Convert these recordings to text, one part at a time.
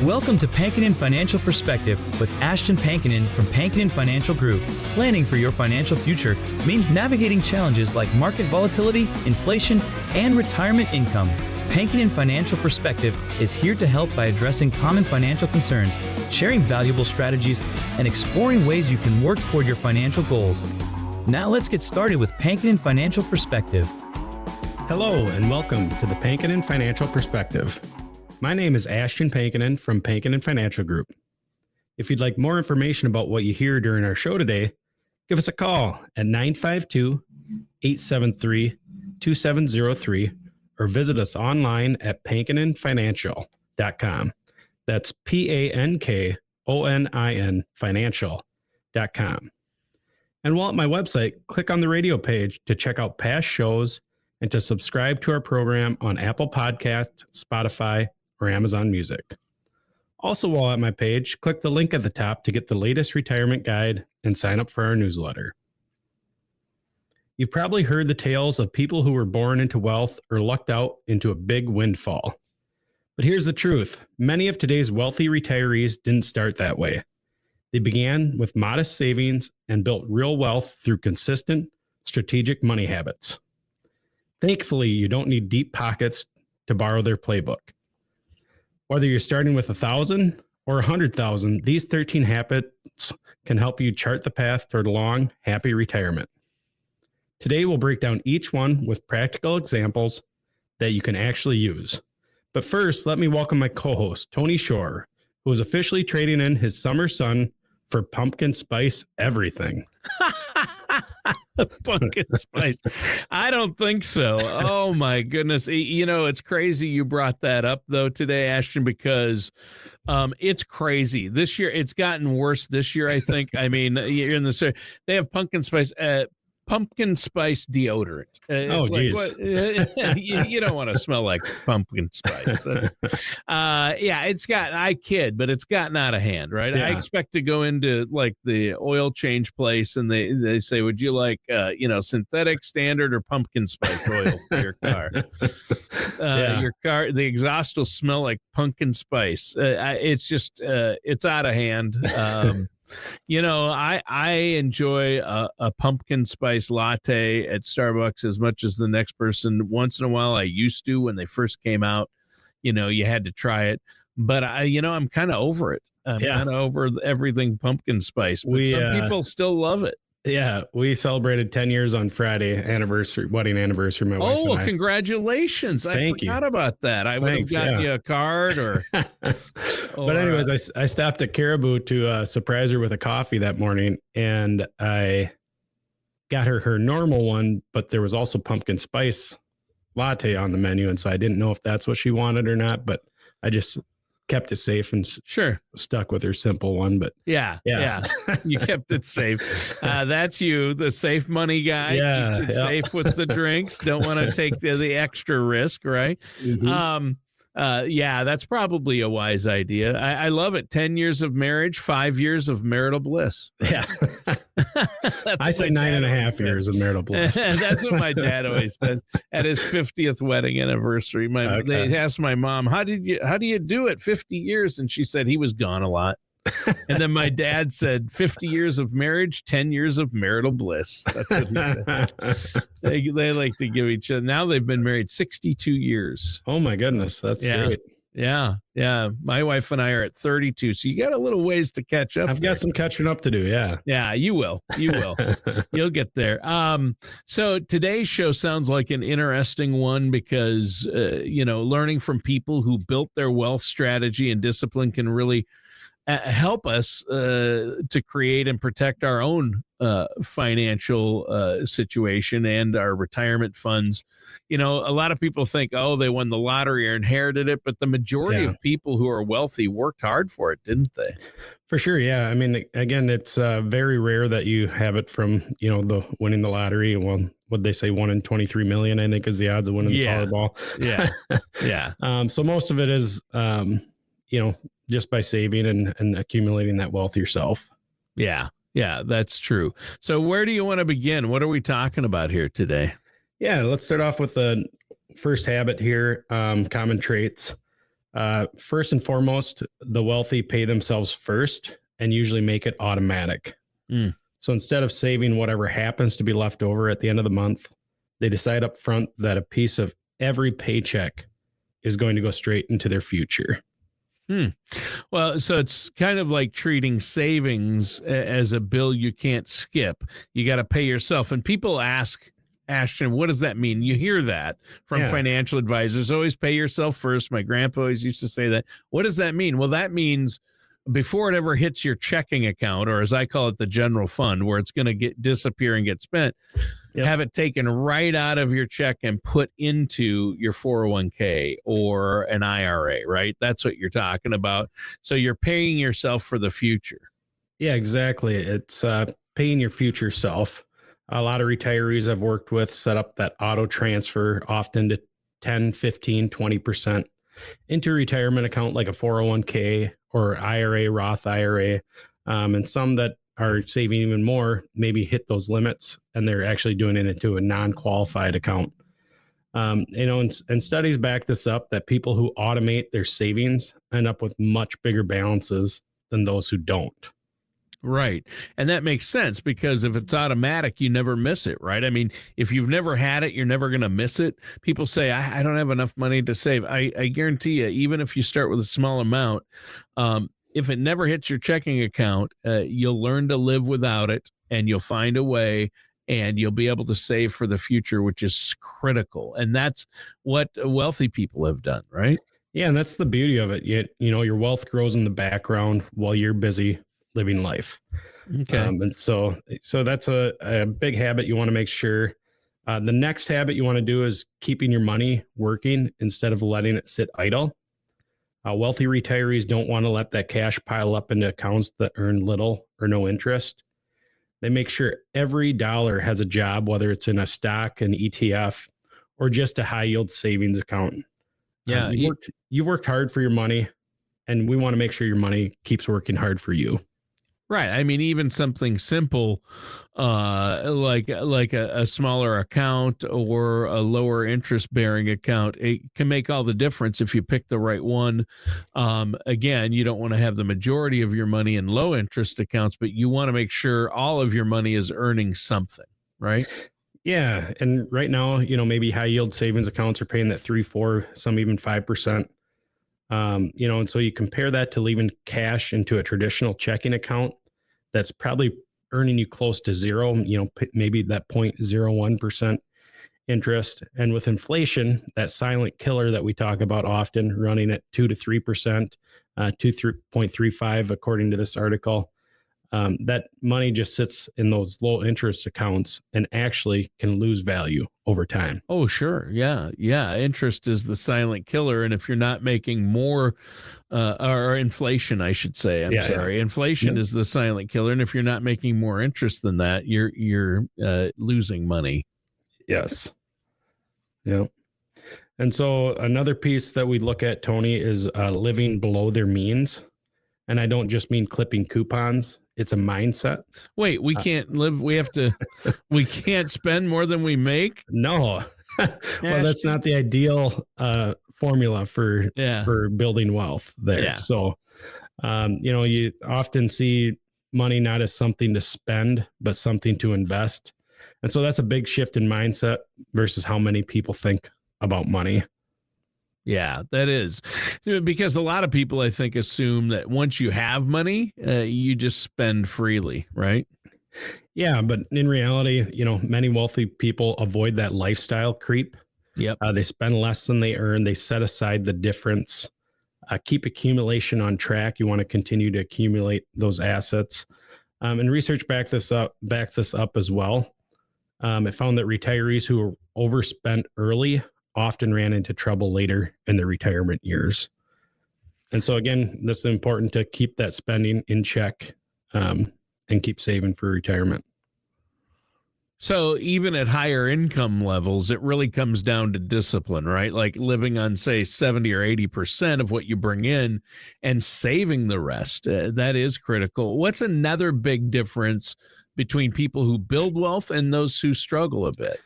Welcome to Pankinen Financial Perspective with Ashton Pankinen from Pankinen Financial Group. Planning for your financial future means navigating challenges like market volatility, inflation, and retirement income. Pankinen Financial Perspective is here to help by addressing common financial concerns, sharing valuable strategies, and exploring ways you can work toward your financial goals. Now let's get started with Pankinen Financial Perspective. Hello and welcome to the Pankinen Financial Perspective. My name is Ashton Pankinen from Pankinen Financial Group. If you'd like more information about what you hear during our show today, give us a call at 952-873-2703 or visit us online at pankinenfinancial.com. That's PANKONIN financial.com. And while at my website, click on the radio page to check out past shows and to subscribe to our program on Apple Podcasts, Spotify, or Amazon Music. Also, while at my page, click the link at the top to get the latest retirement guide and sign up for our newsletter. You've probably heard the tales of people who were born into wealth or lucked out into a big windfall. But here's the truth. Many of today's wealthy retirees didn't start that way. They began with modest savings and built real wealth through consistent, strategic money habits. Thankfully, you don't need deep pockets to borrow their playbook. Whether you're starting with 1,000 or 100,000, these 13 habits can help you chart the path toward a long, happy retirement. Today, we'll break down each one with practical examples that you can actually use. But first, let me welcome my co-host, Tony Shore, who is officially trading in his summer sun for pumpkin spice everything. Pumpkin spice. I don't think so. Oh my goodness. You know, it's crazy you brought that up though today, Ashton, because it's crazy. This year, it's gotten worse this year, I think. I mean, you're in the they have pumpkin spice deodorant. You don't want to smell like pumpkin spice. I kid, but it's gotten out of hand, right? Yeah. I expect to go into like the oil change place and they say, would you like, synthetic, standard, or pumpkin spice oil for your car? Your car, the exhaust will smell like pumpkin spice. It's just, it's out of hand. I enjoy a pumpkin spice latte at Starbucks as much as the next person. Once in a while, I used to when they first came out. You had to try it, but I'm kind of over it. I'm kind of over everything pumpkin spice. But some people still love it. Yeah, we celebrated 10 years on Friday, wedding anniversary. My wife and I. Congratulations. Thank you. I forgot about that. I would have got you a card or. But anyways, I stopped at Caribou to surprise her with a coffee that morning, and I got her normal one, but there was also pumpkin spice latte on the menu, and so I didn't know if that's what she wanted or not, but I just kept it safe and stuck with her simple one. But yeah. You kept it safe. That's you, the safe money guy. Yeah, keep it safe with the drinks. Don't want to take the extra risk, right? Mm-hmm. That's probably a wise idea. I love it. 10 years of marriage, 5 years of marital bliss. Yeah. I said 9.5 years of marital bliss. That's what my dad always said at his 50th wedding anniversary. They asked my mom, how do you do it 50 years? And she said he was gone a lot. And then my dad said 50 years of marriage, 10 years of marital bliss. That's what he said. They like to give each other. Now they've been married 62 years. Oh my goodness. That's great. Yeah. My wife and I are at 32. So you got a little ways to catch up. I've got some catching up to do. Yeah. Yeah, you will. You'll get there. So today's show sounds like an interesting one because, learning from people who built their wealth strategy and discipline can really help us to create and protect our own financial situation and our retirement funds. A lot of people think, they won the lottery or inherited it, but the majority of people who are wealthy worked hard for it, didn't they? For sure. Yeah. I mean, again, it's very rare that you have it from, the winning the lottery. Well, what'd they say? 1 in 23 million, I think, is the odds of winning the Powerball. Yeah. So most of it is, just by saving and accumulating that wealth yourself. Yeah, that's true. So where do you want to begin? What are we talking about here today? Yeah, let's start off with the first habit here, common traits. First and foremost, the wealthy pay themselves first and usually make it automatic. So instead of saving whatever happens to be left over at the end of the month, they decide up front that a piece of every paycheck is going to go straight into their future. Well, so it's kind of like treating savings as a bill you can't skip. You got to pay yourself. And people ask, Ashton, what does that mean? You hear that from financial advisors, always pay yourself first. My grandpa always used to say that. What does that mean? Well, that means before it ever hits your checking account, or as I call it, the general fund, where it's going to disappear and get spent, have it taken right out of your check and put into your 401k or an IRA, right? That's what you're talking about. So you're paying yourself for the future. Yeah, exactly. It's paying your future self. A lot of retirees I've worked with set up that auto transfer often to 10, 15, 20% into a retirement account like a 401k or IRA, Roth IRA. And some that are saving even more maybe hit those limits and they're actually doing it into a non-qualified account. And studies back this up that people who automate their savings end up with much bigger balances than those who don't. Right. And that makes sense because if it's automatic, you never miss it, right? I mean, if you've never had it, you're never going to miss it. People say, I don't have enough money to save. I guarantee you, even if you start with a small amount, if it never hits your checking account, you'll learn to live without it and you'll find a way and you'll be able to save for the future, which is critical. And that's what wealthy people have done, right? Yeah. And that's the beauty of it. Your wealth grows in the background while you're busy living life. Okay. And so that's a big habit you want to make sure. The next habit you want to do is keeping your money working instead of letting it sit idle. Wealthy retirees don't want to let that cash pile up into accounts that earn little or no interest. They make sure every dollar has a job, whether it's in a stock, an ETF, or just a high yield savings account. Yeah. You've worked hard for your money, and we want to make sure your money keeps working hard for you. Right. I mean, even something simple like a smaller account or a lower interest bearing account, it can make all the difference if you pick the right one. Again, you don't want to have the majority of your money in low interest accounts, but you want to make sure all of your money is earning something, right? Yeah. And right now, maybe high yield savings accounts are paying that 3-4, some even 5%. And so you compare that to leaving cash into a traditional checking account that's probably earning you close to zero, maybe that 0.01% interest. And with inflation, that silent killer that we talk about often running at 2 to 3%, 2.35, according to this article, that money just sits in those low interest accounts and actually can lose value over time. Oh, sure. Yeah. Yeah. Interest is the silent killer. And if you're not making more, or inflation, I should say, I'm sorry. Yeah. Inflation is the silent killer. And if you're not making more interest than that, you're losing money. Yes. Yeah. And so another piece that we look at, Tony, is living below their means. And I don't just mean clipping coupons. It's a mindset. Wait, we can't live. We have to, we can't spend more than we make. No. Well, that's not the ideal formula for building wealth there. Yeah. So, you often see money not as something to spend, but something to invest. And so that's a big shift in mindset versus how many people think about money. Yeah, that is because a lot of people, I think, assume that once you have money, you just spend freely, right? Yeah, but in reality, many wealthy people avoid that lifestyle creep. Yep. They spend less than they earn. They set aside the difference. Keep accumulation on track. You want to continue to accumulate those assets. And research backs this up as well. It found that retirees who were overspent early often ran into trouble later in their retirement years. And so again, this is important to keep that spending in check and keep saving for retirement. So even at higher income levels, it really comes down to discipline, right? Like living on, say, 70 or 80% of what you bring in and saving the rest. That is critical. What's another big difference between people who build wealth and those who struggle a bit?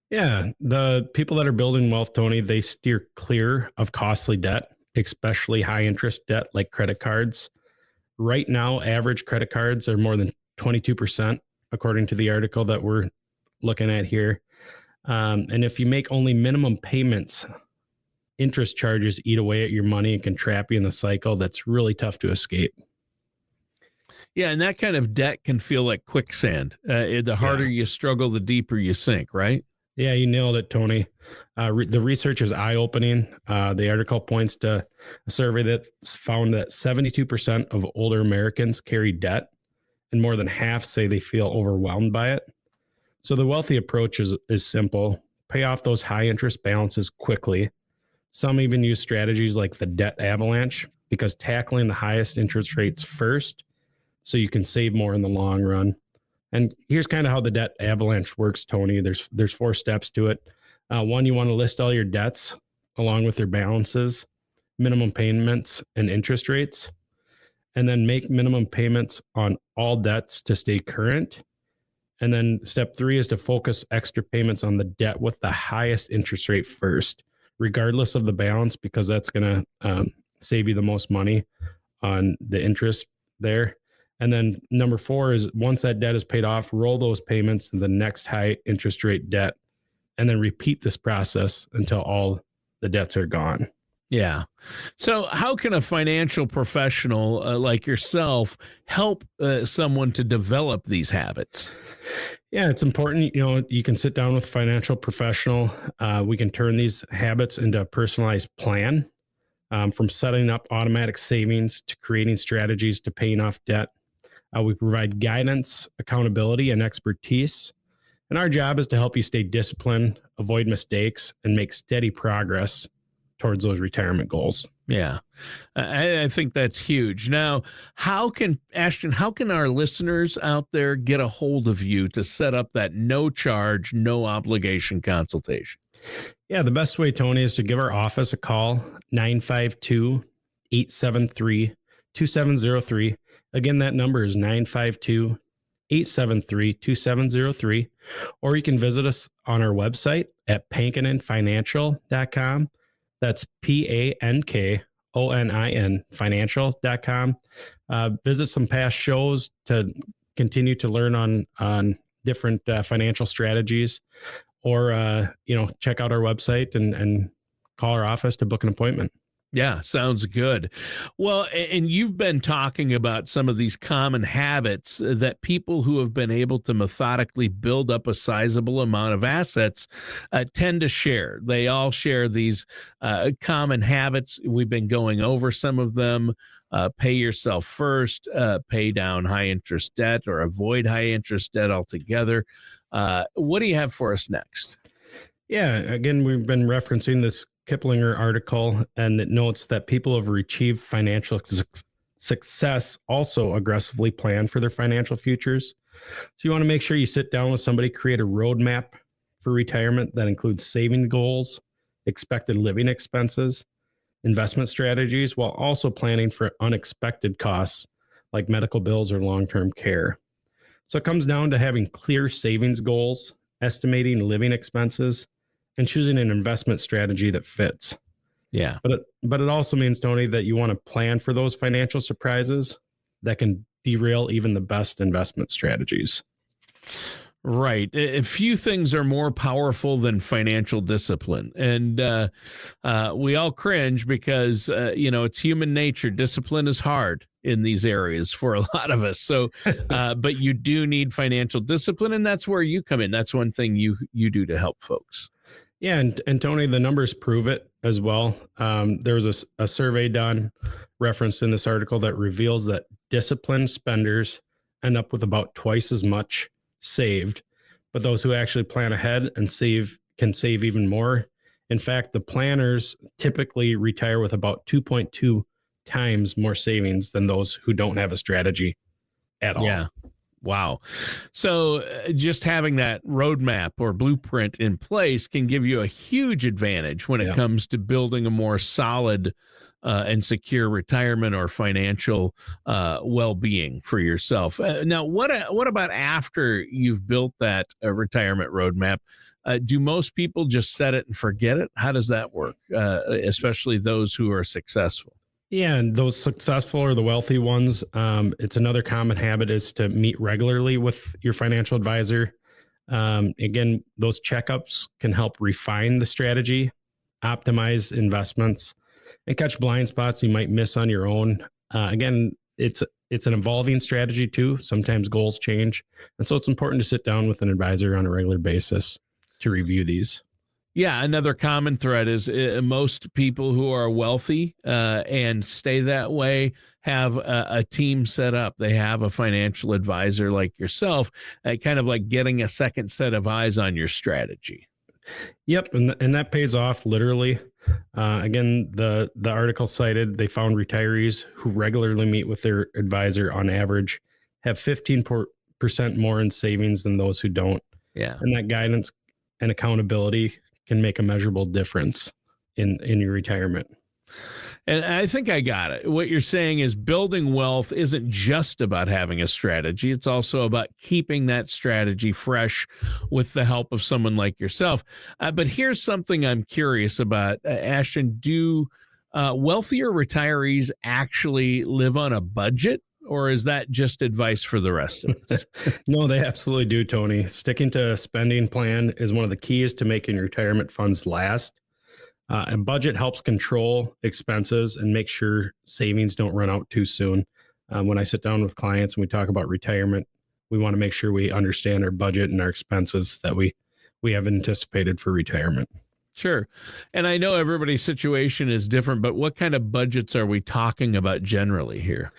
Yeah, the people that are building wealth, Tony, they steer clear of costly debt especially high interest debt like credit cards. Right now, average credit cards are more than 22%, according to the article that we're looking at here. And if you make only minimum payments, interest charges eat away at your money and can trap you in the cycle that's really tough to escape. Yeah, and that kind of debt can feel like quicksand. The harder you struggle, the deeper you sink, right? Yeah, you nailed it, Tony. The research is eye-opening. The article points to a survey that found that 72% of older Americans carry debt, and more than half say they feel overwhelmed by it. So the wealthy approach is simple. Pay off those high-interest balances quickly. Some even use strategies like the debt avalanche, because tackling the highest interest rates first so you can save more in the long run. And here's kind of how the debt avalanche works, Tony. There's 4 steps to it. One, you want to list all your debts along with their balances, minimum payments, and interest rates, and then make minimum payments on all debts to stay current. And then step 3 is to focus extra payments on the debt with the highest interest rate first, regardless of the balance, because that's going to save you the most money on the interest there. And then number 4 is once that debt is paid off, roll those payments to the next high interest rate debt, and then repeat this process until all the debts are gone. Yeah. So how can a financial professional like yourself help someone to develop these habits? Yeah, it's important. You can sit down with a financial professional. We can turn these habits into a personalized plan, from setting up automatic savings to creating strategies to paying off debt. We provide guidance, accountability, and expertise. And our job is to help you stay disciplined, avoid mistakes, and make steady progress towards those retirement goals. Yeah, I think that's huge. Now, Ashton, how can our listeners out there get a hold of you to set up that no charge, no obligation consultation? Yeah, the best way, Tony, is to give our office a call, 952-873-2703. Again, that number is 952-873-2703. Or you can visit us on our website at pankoninfinancial.com. That's PANKONIN financial.com. Visit some past shows to continue to learn on different financial strategies, or check out our website and call our office to book an appointment. Yeah, sounds good. Well, and you've been talking about some of these common habits that people who have been able to methodically build up a sizable amount of assets tend to share. They all share these common habits. We've been going over some of them. Pay yourself first, pay down high interest debt, or avoid high interest debt altogether. What do you have for us next? Yeah, again, we've been referencing this Kiplinger article, and it notes that people who have achieved financial success also aggressively plan for their financial futures. So you want to make sure you sit down with somebody, create a roadmap for retirement that includes saving goals, expected living expenses, investment strategies, while also planning for unexpected costs like medical bills or long-term care. So it comes down to having clear savings goals, estimating living expenses, and choosing an investment strategy that fits. Yeah. But it also means, Tony, that you want to plan for those financial surprises that can derail even the best investment strategies. Right. A few things are more powerful than financial discipline. And we all cringe because, it's human nature. Discipline is hard in these areas for a lot of us. So, but you do need financial discipline, and that's where you come in. That's one thing you do to help folks. Yeah. And Tony, the numbers prove it as well. There was a survey done referenced in this article that reveals that disciplined spenders end up with about twice as much saved, but those who actually plan ahead and can save even more. In fact, the planners typically retire with about 2.2 times more savings than those who don't have a strategy at all. Yeah. Wow. So just having that roadmap or blueprint in place can give you a huge advantage when it comes to building a more solid and secure retirement or financial well-being for yourself. Now, what about after you've built that retirement roadmap? Do most people just set it and forget it? How does that work, especially those who are successful? Yeah, and those successful or the wealthy ones, it's another common habit is to meet regularly with your financial advisor. Again, those checkups can help refine the strategy, optimize investments, and catch blind spots you might miss on your own. Again, it's an evolving strategy too. Sometimes goals change, and so it's important to sit down with an advisor on a regular basis to review these. Yeah, another common thread is most people who are wealthy and stay that way have a team set up. They have a financial advisor like yourself, kind of like getting a second set of eyes on your strategy. Yep, and that pays off literally. Again, the article cited they found retirees who regularly meet with their advisor on average have 15% more in savings than those who don't. Yeah, And that guidance and accountability can make a measurable difference in your retirement. and I think I got it. What you're saying is building wealth isn't just about having a strategy. It's also about keeping that strategy fresh with the help of someone like yourself. But here's something I'm curious about, Ashton. Do wealthier retirees actually live on a budget? Or is that just advice for the rest of us? No, they absolutely do, Tony. Sticking to a spending plan is one of the keys to making retirement funds last. A budget helps control expenses and make sure savings don't run out too soon. When I sit down with clients and we talk about retirement, we want to make sure we understand our budget and our expenses that we have anticipated for retirement. Sure. And I know everybody's situation is different, but what kind of budgets are we talking about generally here?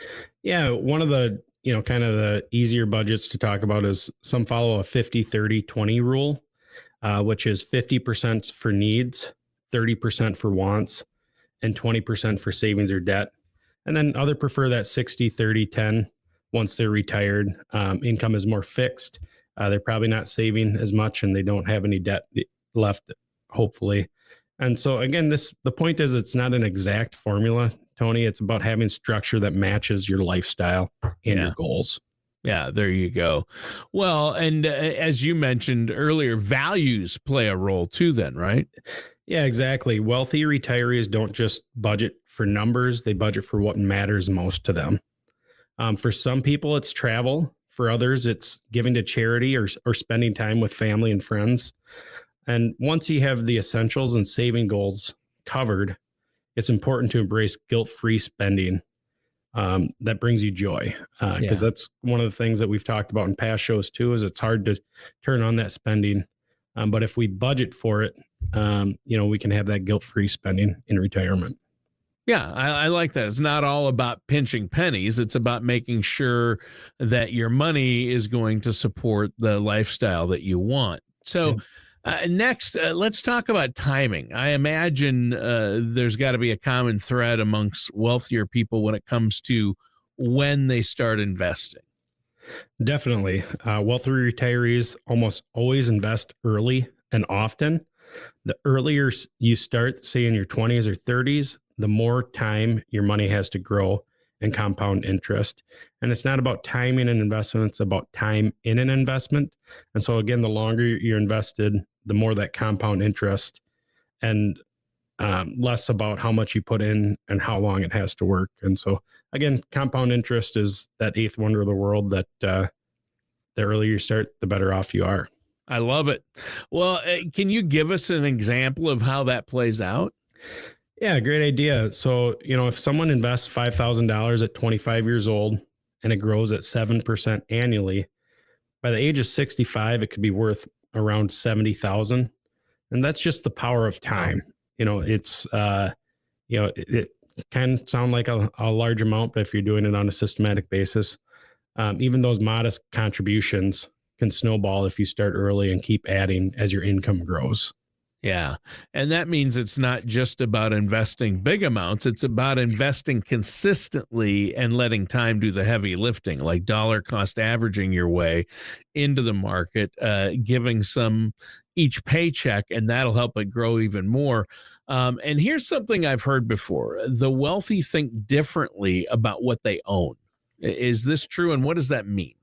Yeah, one of the, kind of the easier budgets to talk about is some follow a 50-30-20 rule, which is 50% for needs, 30% for wants, and 20% for savings or debt. And then other prefer that 60-30-10 once they're retired. Income is more fixed. They're probably not saving as much and they don't have any debt left, hopefully. And so again, the point is it's not an exact formula, Tony. It's about having structure that matches your lifestyle and your goals. Yeah, there you go. Well, and as you mentioned earlier, values play a role too then, right? Yeah, exactly. Wealthy retirees don't just budget for numbers. They budget for what matters most to them. For some people, it's travel. For others, it's giving to charity or spending time with family and friends. And once you have the essentials and saving goals covered, it's important to embrace guilt-free spending that brings you joy. Because that's one of the things that we've talked about in past shows too, is it's hard to turn on that spending. But if we budget for it, we can have that guilt-free spending in retirement. Yeah, I like that. It's not all about pinching pennies. It's about making sure that your money is going to support the lifestyle that you want. So next, let's talk about timing. I imagine there's got to be a common thread amongst wealthier people when it comes to when they start investing. Definitely. Wealthy retirees almost always invest early and often. The earlier you start, say in your 20s or 30s, the more time your money has to grow and compound interest. And it's not about timing an investment, it's about time in an investment. And so again, the longer you're invested, the more that compound interest, and less about how much you put in and how long it has to work. And so again, compound interest is that eighth wonder of the world that the earlier you start, the better off you are. I love it. Well, can you give us an example of how that plays out? Yeah, great idea. So, if someone invests $5,000 at 25 years old and it grows at 7% annually, by the age of 65, it could be worth around 70,000. And that's just the power of time. It's, it can sound like a large amount, but if you're doing it on a systematic basis, even those modest contributions can snowball if you start early and keep adding as your income grows. Yeah. And that means it's not just about investing big amounts. It's about investing consistently and letting time do the heavy lifting, like dollar cost averaging your way into the market, giving some each paycheck, and that'll help it grow even more. And here's something I've heard before. The wealthy think differently about what they own. Is this true? And what does that mean?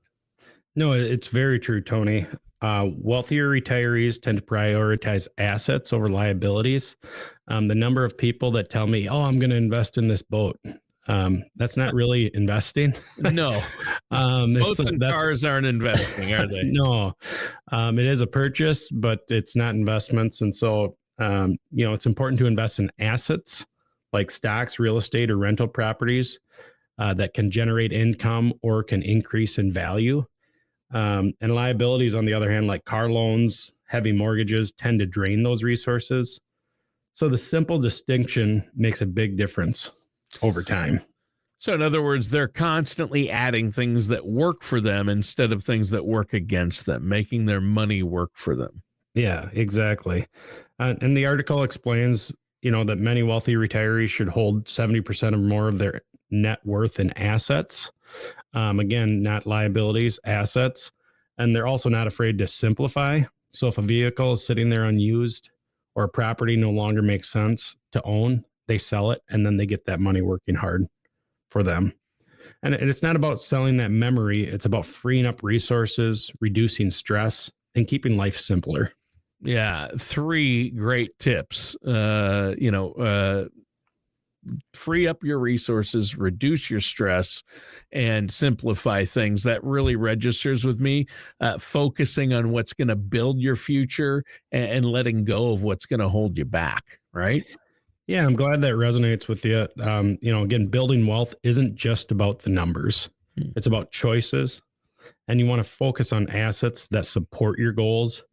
No, it's very true, Tony. wealthier retirees tend to prioritize assets over liabilities. The number of people that tell me, "Oh, I'm going to invest in this boat," that's not really investing. No, boats and cars aren't investing, are they? No, it is a purchase, but it's not investments. And so, it's important to invest in assets like stocks, real estate, or rental properties that can generate income or can increase in value. And liabilities, on the other hand, like car loans, heavy mortgages, tend to drain those resources. So the simple distinction makes a big difference over time. So in other words, they're constantly adding things that work for them instead of things that work against them, making their money work for them. Yeah, exactly. And the article explains, that many wealthy retirees should hold 70% or more of their net worth in assets. Again, not liabilities, assets. And they're also not afraid to simplify. So if a vehicle is sitting there unused or a property no longer makes sense to own, they sell it and then they get that money working hard for them. And it's not about selling that memory. It's about freeing up resources, reducing stress, and keeping life simpler. Yeah. 3 great tips. Free up your resources, reduce your stress, and simplify things. That really registers with me. Focusing on what's going to build your future and letting go of what's going to hold you back. Right. Yeah, I'm glad that resonates with you. Again, building wealth isn't just about the numbers. It's about choices. And you want to focus on assets that support your goals,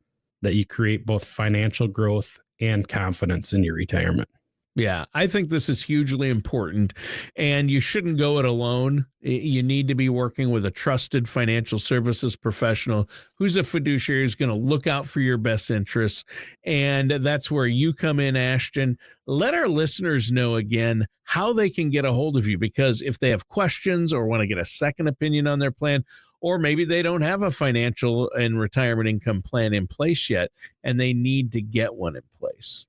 that you create both financial growth and confidence in your retirement. Yeah, I think this is hugely important, and you shouldn't go it alone. You need to be working with a trusted financial services professional who's a fiduciary, who's going to look out for your best interests. And that's where you come in, Ashton. Let our listeners know again how they can get a hold of you, because if they have questions or want to get a second opinion on their plan, or maybe they don't have a financial and retirement income plan in place yet, and they need to get one in place.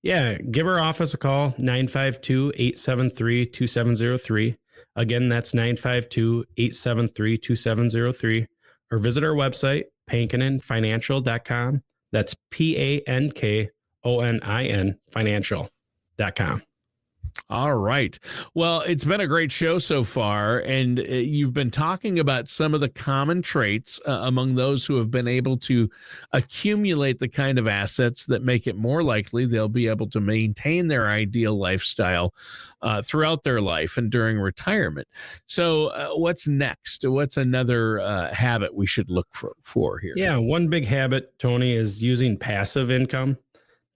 Yeah, give our office a call, 952-873-2703. Again, that's 952-873-2703. Or visit our website, pankoninfinancial.com. That's PANKONIN financial.com. All right. Well, it's been a great show so far, and you've been talking about some of the common traits among those who have been able to accumulate the kind of assets that make it more likely they'll be able to maintain their ideal lifestyle throughout their life and during retirement. So what's next? What's another habit we should look for here? Yeah, one big habit, Tony, is using passive income.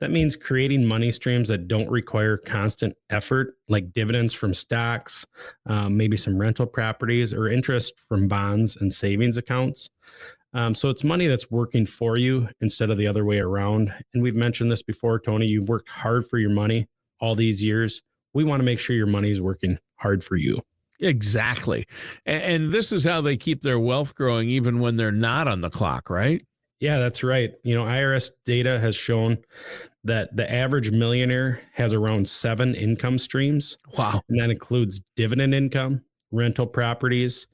That means creating money streams that don't require constant effort, like dividends from stocks, maybe some rental properties, or interest from bonds and savings accounts. So it's money that's working for you instead of the other way around. And we've mentioned this before, Tony. You've worked hard for your money all these years. We want to make sure your money is working hard for you. Exactly. And this is how they keep their wealth growing even when they're not on the clock, right? Yeah, that's right. IRS data has shown that the average millionaire has around 7 income streams. Wow. And that includes dividend income, rental properties,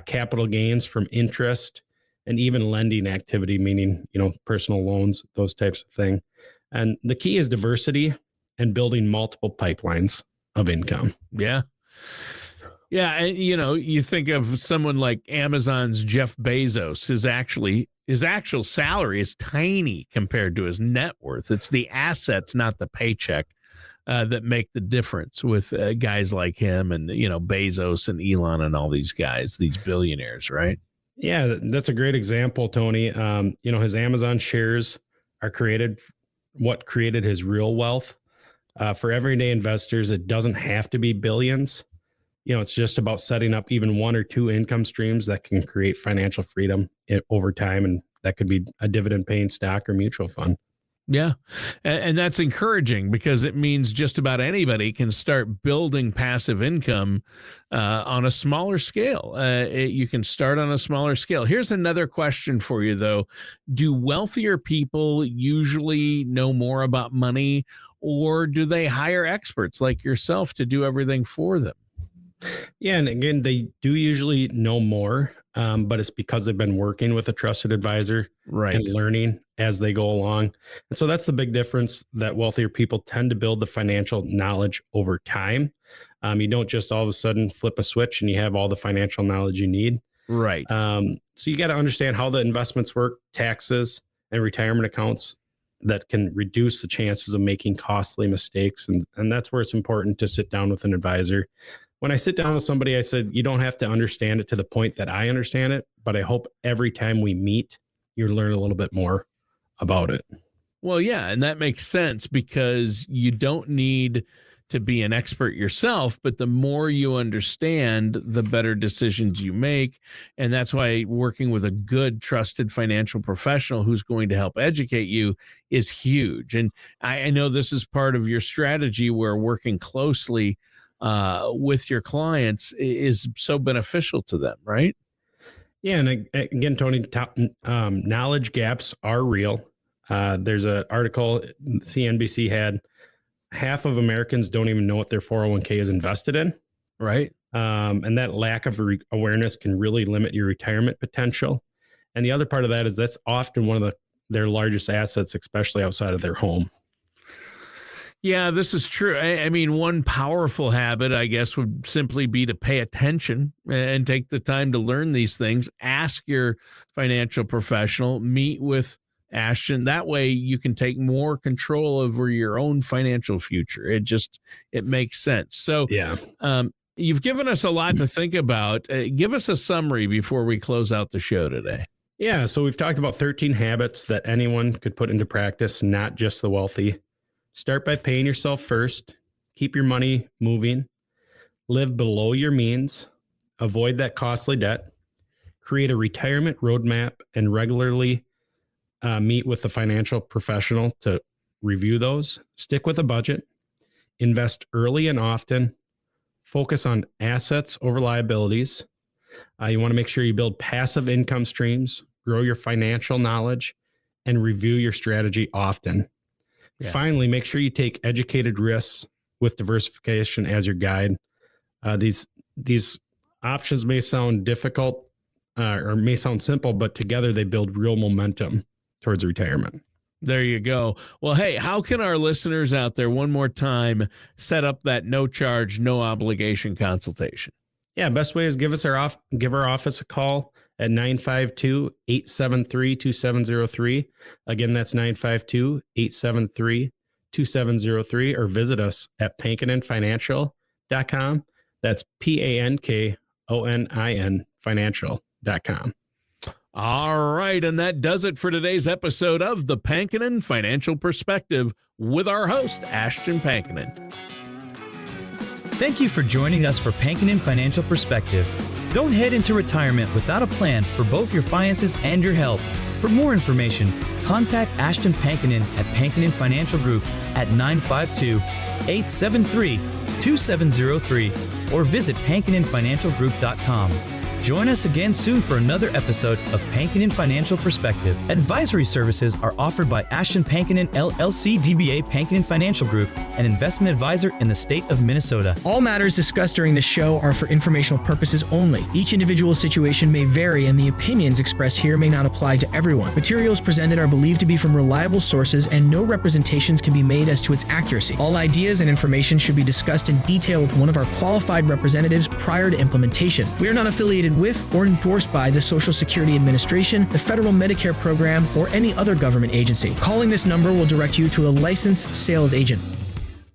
capital gains from interest, and even lending activity, meaning, personal loans, those types of things. And the key is diversity and building multiple pipelines of income. Yeah. Yeah. And, you think of someone like Amazon's Jeff Bezos, his actual salary is tiny compared to his net worth. It's the assets, not the paycheck, that make the difference with guys like him and, Bezos and Elon and all these guys, these billionaires, right? Yeah, that's a great example, Tony. His Amazon shares are what created his real wealth. For everyday investors, it doesn't have to be billions. It's just about setting up even 1 or 2 income streams that can create financial freedom over time. And that could be a dividend paying stock or mutual fund. Yeah. And that's encouraging because it means just about anybody can start building passive income on a smaller scale. You can start on a smaller scale. Here's another question for you, though. Do wealthier people usually know more about money, or do they hire experts like yourself to do everything for them? Yeah. And again, they do usually know more. but it's because they've been working with a trusted advisor and learning as they go along. And so that's the big difference, that wealthier people tend to build the financial knowledge over time. You don't just all of a sudden flip a switch and you have all the financial knowledge you need. Right. So you got to understand how the investments work, taxes, and retirement accounts that can reduce the chances of making costly mistakes. And that's where it's important to sit down with an advisor. When I sit down with somebody, I said, you don't have to understand it to the point that I understand it, but I hope every time we meet, you learn a little bit more about it. Well, yeah, and that makes sense because you don't need to be an expert yourself, but the more you understand, the better decisions you make. And that's why working with a good, trusted financial professional who's going to help educate you is huge. And I know this is part of your strategy where working closely with your clients is so beneficial to them, right? Yeah. And again, Tony, knowledge gaps are real. There's an article CNBC had, half of Americans don't even know what their 401k is invested in. Right. And that lack of awareness can really limit your retirement potential. And the other part of that is that's often one of their largest assets, especially outside of their home. Yeah, this is true. I mean, one powerful habit, I guess, would simply be to pay attention and take the time to learn these things. Ask your financial professional, meet with Ashton. That way you can take more control over your own financial future. It makes sense. So yeah, you've given us a lot to think about. Give us a summary before we close out the show today. Yeah. So we've talked about 13 habits that anyone could put into practice, not just the wealthy. Start by paying yourself first. Keep your money moving. Live below your means. Avoid that costly debt. Create a retirement roadmap and regularly meet with a financial professional to review those. Stick with a budget. Invest early and often. Focus on assets over liabilities. You want to make sure you build passive income streams, grow your financial knowledge, and review your strategy often. Yes. Finally, make sure you take educated risks with diversification as your guide. These options may sound difficult or may sound simple, but together they build real momentum towards retirement. There you go. Well, hey, how can our listeners out there, one more time, set up that no charge, no obligation consultation? Yeah, best way is give our office a call at 952-873-2703. Again, that's 952-873-2703, or visit us at pankoninfinancial.com. That's PANKONIN financial.com. All right, and that does it for today's episode of the Pankonin Financial Perspective with our host, Ashton Pankonin. Thank you for joining us for Pankonin Financial Perspective. Don't head into retirement without a plan for both your finances and your health. For more information, contact Ashton Pankonin at Pankonin Financial Group at 952-873-2703 or visit pankoninfinancialgroup.com. Join us again soon for another episode of Pankonin Financial Perspective. Advisory services are offered by Ashton Pankonin LLC DBA Pankonin Financial Group, an investment advisor in the state of Minnesota. All matters discussed during the show are for informational purposes only. Each individual situation may vary, and the opinions expressed here may not apply to everyone. Materials presented are believed to be from reliable sources, and no representations can be made as to its accuracy. All ideas and information should be discussed in detail with one of our qualified representatives prior to implementation. We are not affiliated with or endorsed by the Social Security Administration, the Federal Medicare Program, or any other government agency. Calling this number will direct you to a licensed sales agent.